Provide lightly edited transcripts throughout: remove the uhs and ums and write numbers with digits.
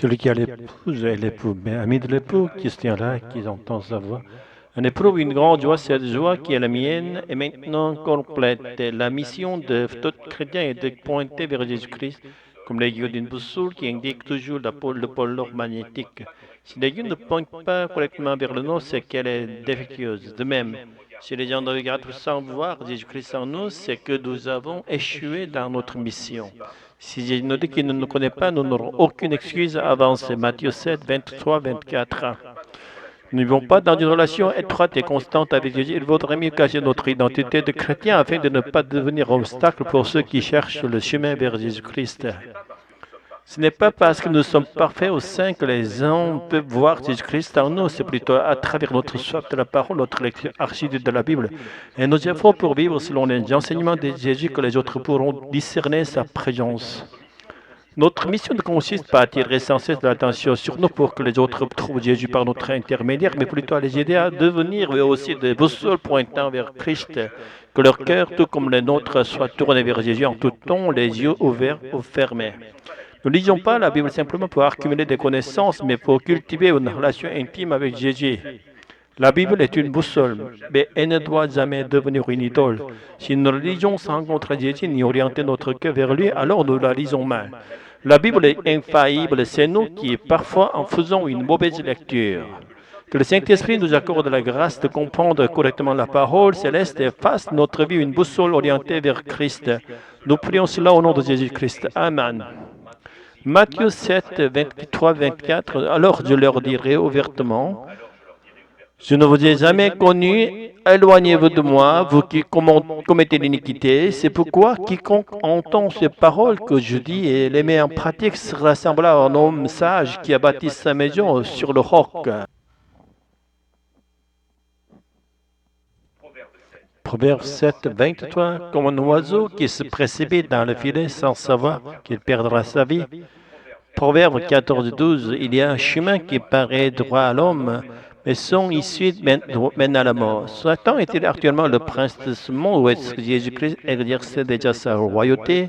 Celui qui a l'épouse et l'époux, mais ami de l'époux, qui se tient là, qui entend sa voix. On éprouve une grande joie, cette joie qui est la mienne est maintenant complète. La mission de tout chrétien est de pointer vers Jésus-Christ, comme l'aiguille d'une boussole qui indique toujours le pôle nord magnétique. Si l'aiguille ne pointe pas correctement vers le nord, c'est qu'elle est défectueuse. De même, si les gens regardent sans voir Jésus-Christ en nous, c'est que nous avons échoué dans notre mission. Si Jésus nous dit qu'il ne nous connaît pas, nous n'aurons aucune excuse à avancer. Matthieu 7, 23, 24. Nous ne vivons pas dans une relation étroite et constante avec Jésus. Il vaudrait mieux cacher notre identité de chrétien afin de ne pas devenir obstacle pour ceux qui cherchent le chemin vers Jésus-Christ. Ce n'est pas parce que nous sommes parfaits au sein que les gens peuvent voir Jésus-Christ en nous. C'est plutôt à travers notre soif de la parole, notre lecture assidue de la Bible et nos efforts pour vivre selon les enseignements de Jésus que les autres pourront discerner sa présence. Notre mission ne consiste pas à attirer sans cesse l'attention sur nous pour que les autres trouvent Jésus par notre intermédiaire, mais plutôt à les aider à devenir eux aussi des boussoles pointant vers Christ. Que leur cœur, tout comme le nôtre, soit tourné vers Jésus en tout temps, les yeux ouverts ou fermés. Nous ne lisons pas la Bible simplement pour accumuler des connaissances, mais pour cultiver une relation intime avec Jésus. La Bible est une boussole, mais elle ne doit jamais devenir une idole. Si nous la lisons sans rencontrer Jésus ni orienter notre cœur vers lui, alors nous la lisons mal. La Bible est infaillible, c'est nous qui, parfois, en faisons une mauvaise lecture. Que le Saint-Esprit nous accorde la grâce de comprendre correctement la parole céleste et fasse notre vie une boussole orientée vers Christ. Nous prions cela au nom de Jésus-Christ. Amen. Matthieu 7, 23, 24. Alors je leur dirai ouvertement, je ne vous ai jamais connu, éloignez-vous de moi, vous qui commettez l'iniquité. C'est pourquoi quiconque entend ces paroles que je dis et les met en pratique sera semblable à un homme sage qui a bâti sa maison sur le roc. Proverbe 7, 23. Comme un oiseau qui se précipite dans le filet sans savoir qu'il perdra sa vie. Proverbe 14, 12. Il y a un chemin qui paraît droit à l'homme, mais son issue mène à la mort. Satan est-il actuellement le prince de ce monde ou est-ce que Jésus-Christ exerçait déjà sa royauté?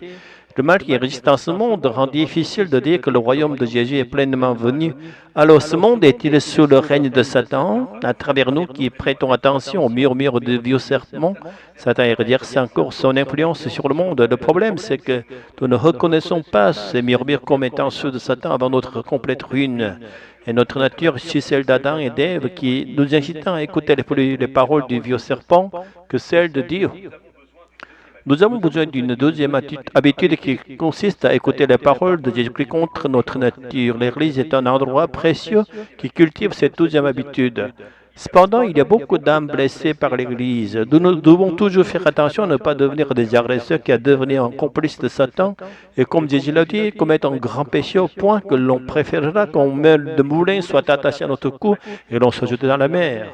Le mal qui résiste dans ce monde rend difficile de dire que le royaume de Jésus est pleinement venu. Alors ce monde est-il sous le règne de Satan? À travers nous qui prêtons attention aux murmures de vieux serpents, Satan exerce encore son influence sur le monde. Le problème c'est que nous ne reconnaissons pas ces murmures comme étant ceux de Satan avant notre complète ruine. Et notre nature, c'est celle d'Adam et d'Ève qui nous incitant à écouter les paroles du vieux serpent que celle de Dieu. Nous avons besoin d'une deuxième habitude qui consiste à écouter les paroles de Jésus-Christ contre notre nature. L'Église est un endroit précieux qui cultive cette deuxième habitude. Cependant, il y a beaucoup d'âmes blessées par l'Église. Nous devons toujours faire attention à ne pas devenir des agresseurs qui à devenir un complice de Satan et comme Jésus l'a dit, commettre un grand péché au point que l'on préférera qu'un meule de moulin soit attaché à notre cou et l'on soit jeté dans la mer.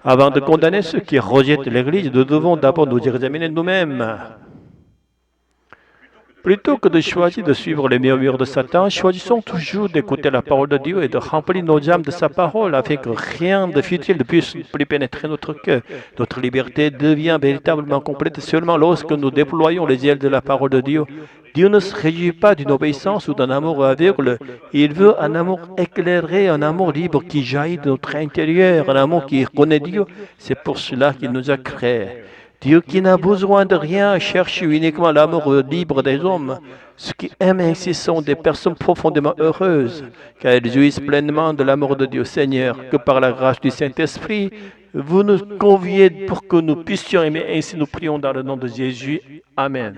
Avant de condamner ceux qui rejettent l'Église, nous devons d'abord nous examiner nous-mêmes. Plutôt que de choisir de suivre les murmures de Satan, choisissons toujours d'écouter la parole de Dieu et de remplir nos âmes de sa parole afin que rien de futile ne puisse plus pénétrer notre cœur. Notre liberté devient véritablement complète seulement lorsque nous déployons les ailes de la parole de Dieu. Dieu ne se réjouit pas d'une obéissance ou d'un amour aveugle. Il veut un amour éclairé, un amour libre qui jaillit de notre intérieur, un amour qui connaît Dieu. C'est pour cela qu'il nous a créés. Dieu qui n'a besoin de rien cherche uniquement l'amour libre des hommes. Ceux qui aiment ainsi sont des personnes profondément heureuses, car elles jouissent pleinement de l'amour de Dieu. Seigneur, que par la grâce du Saint-Esprit, vous nous conviez pour que nous puissions aimer. Ainsi nous prions dans le nom de Jésus. Amen.